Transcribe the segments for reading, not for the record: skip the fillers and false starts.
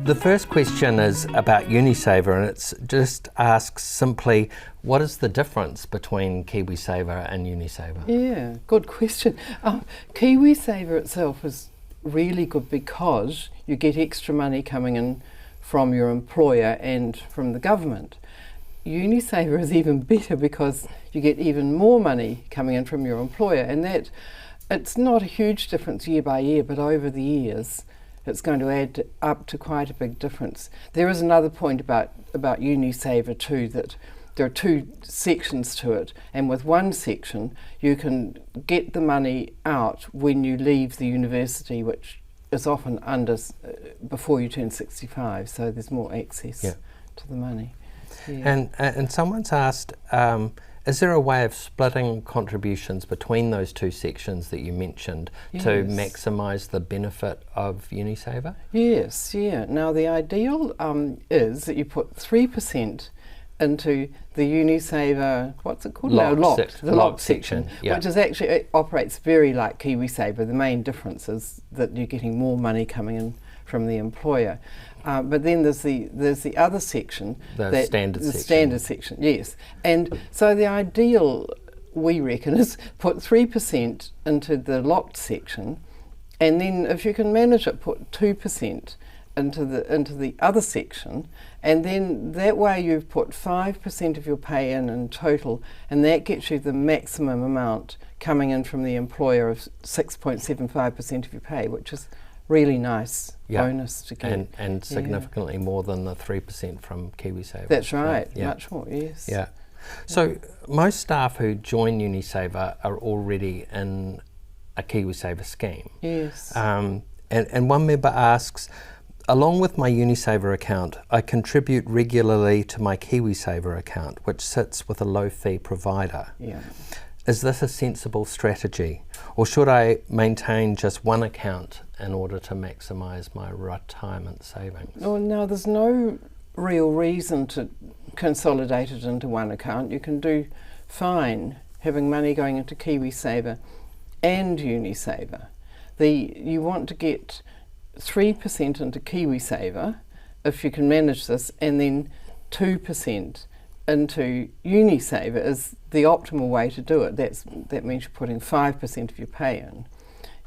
The first question is about UniSaver, and it just asks simply, what is the difference between KiwiSaver and UniSaver? Yeah, good question. KiwiSaver itself is really good because you get extra money coming in from your employer and from the government. UniSaver is even better because you get even more money coming in from your employer, and that it's not a huge difference year by year, but over the years it's going to add up to quite a big difference. There is another point about UniSaver too, that there are two sections to it, and with one section you can get the money out when you leave the university, which is often before you turn 65, so there's more access to the money. Yeah. And someone's asked, is there a way of splitting contributions between those two sections that you mentioned to maximise the benefit of UniSaver? Yes, yeah. Now the ideal is that you put 3% into the UniSaver, what's it called? Locked section, which is actually, it operates very like KiwiSaver. The main difference is that you're getting more money coming in from the employer. But then there's the other section, the standard section, yes. And so the ideal, we reckon, is put 3% into the locked section, and then if you can manage it, put 2% into the other section, and then that way you've put 5% of your pay in total, and that gets you the maximum amount coming in from the employer of 6.75% of your pay, which is really nice bonus to get. And significantly more than the 3% from KiwiSaver. That's right, much more, yes. Yeah. So most staff who join UniSaver are already in a KiwiSaver scheme. Yes. And one member asks, along with my UniSaver account, I contribute regularly to my KiwiSaver account, which sits with a low-fee provider. Yeah. Is this a sensible strategy, or should I maintain just one account in order to maximise my retirement savings? Well, no, there's no real reason to consolidate it into one account. You can do fine having money going into KiwiSaver and UniSaver. You want to get 3% into KiwiSaver if you can manage this, and then 2% into UniSaver is the optimal way to do it. That means you're putting 5% of your pay in.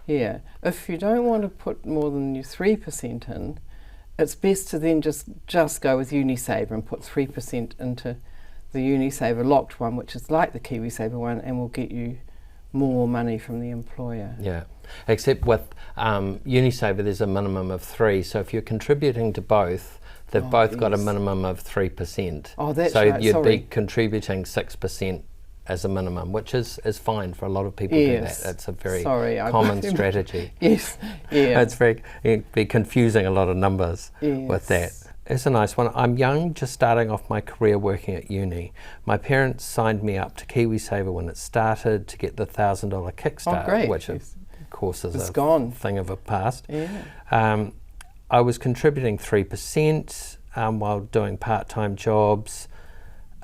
Yeah. If you don't want to put more than your 3% in, it's best to then just go with UniSaver and put 3% into the UniSaver locked one, which is like the KiwiSaver one, and will get you more money from the employer. Yeah. Except with UniSaver there's a minimum of 3, so if you're contributing to both, they've both got a minimum of 3%. Oh, that's so right. you'd be contributing 6% as a minimum, which is fine for a lot of people to do that. It's a very common strategy. Yes, yeah. It'd be confusing a lot of numbers with that. It's a nice one. I'm young, just starting off my career working at uni. My parents signed me up to KiwiSaver when it started to get the $1,000 kickstart, which of course is a thing of a past. Yeah. I was contributing 3% while doing part-time jobs.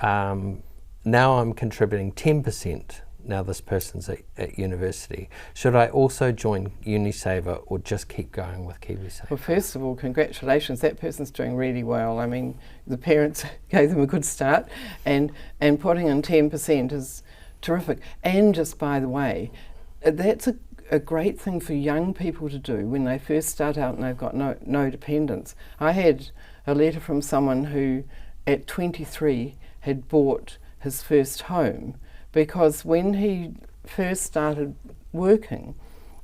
Now I'm contributing 10%. Now this person's at university. Should I also join UniSaver or just keep going with KiwiSaver? Well, first of all, congratulations. That person's doing really well. I mean, the parents gave them a good start, and putting in 10% is terrific. And just by the way, that's a great thing for young people to do when they first start out and they've got no dependents. I had a letter from someone who at 23 had bought his first home, because when he first started working,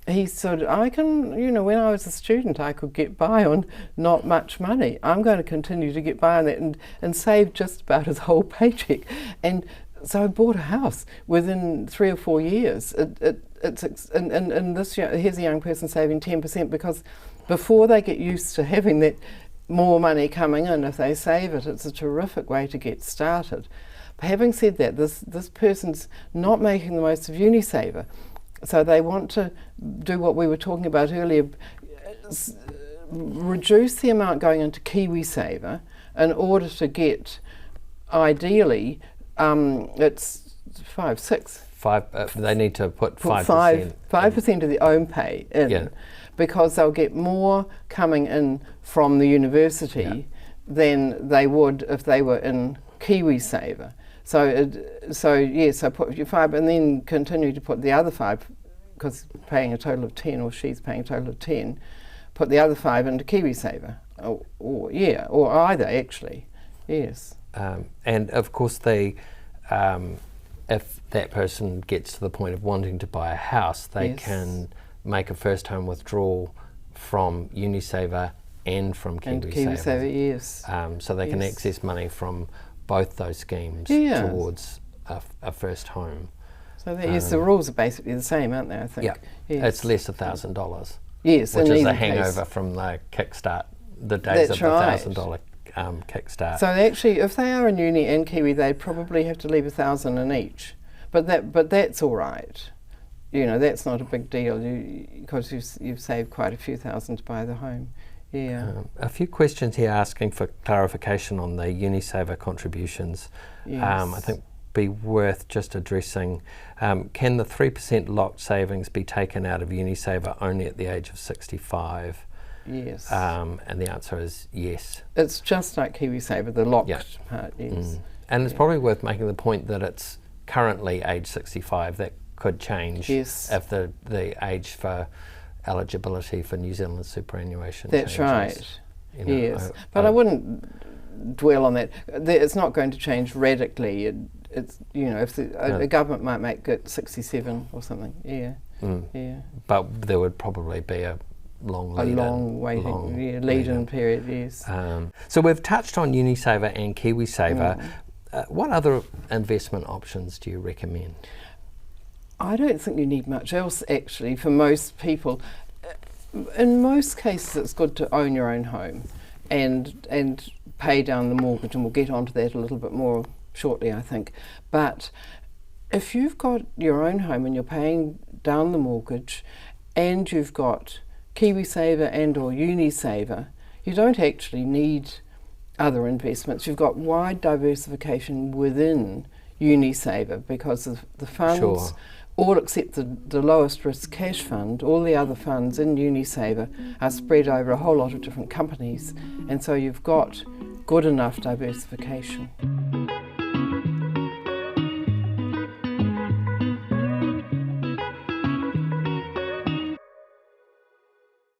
he said, when I was a student I could get by on not much money. I'm going to continue to get by on that, and save just about his whole paycheck. And so I bought a house within 3 or 4 years. And here's a young person saving 10%, because before they get used to having that more money coming in, if they save it, it's a terrific way to get started. But having said that, this person's not making the most of UniSaver, so they want to do what we were talking about earlier, reduce the amount going into KiwiSaver in order to get, ideally, it's 5 they need to put 5%. 5% of their own pay in, Yeah. because they'll get more coming in from the university than they would if they were in KiwiSaver. So put your 5 and then continue to put the other 5, because paying a total of 10, or she's paying a total of 10, put the other 5 into KiwiSaver, or either actually, yes. And of course if that person gets to the point of wanting to buy a house, they can make a first home withdrawal from UniSaver and from KiwiSaver. Yes. So they can access money from both those schemes towards a first home. So the rules are basically the same, aren't they, I think? Yeah, it's less $1,000. Yes, which is a case. hangover from the kickstart, the days of the $1,000 kickstart. So actually, if they are in uni and Kiwi, they'd probably have to leave $1,000 in each. But that's all right. You know, that's not a big deal because you've saved quite a few thousand to buy the home. Yeah. A few questions here asking for clarification on the UniSaver contributions. Yes. I think be worth just addressing. Can the 3% locked savings be taken out of UniSaver only at the age of 65? Yes. And the answer is yes. It's just like KiwiSaver, the locked part, yes. And it's probably worth making the point that it's currently age 65. That could change if the age for eligibility for New Zealand superannuation That's changes. Right. Yes. But I wouldn't dwell on that. It's not going to change radically. It's if the government might make it 67 or something. Yeah. Yeah. But there would probably be a long lead-in period. Yes. So we've touched on UniSaver and KiwiSaver. What other investment options do you recommend? I don't think you need much else actually for most people. In most cases, it's good to own your own home and pay down the mortgage, and we'll get onto that a little bit more shortly, I think. But if you've got your own home and you're paying down the mortgage and you've got KiwiSaver and or UniSaver, you don't actually need other investments. You've got wide diversification within UniSaver because of the funds, all except the lowest risk cash fund, all the other funds in UniSaver are spread over a whole lot of different companies, and so you've got good enough diversification.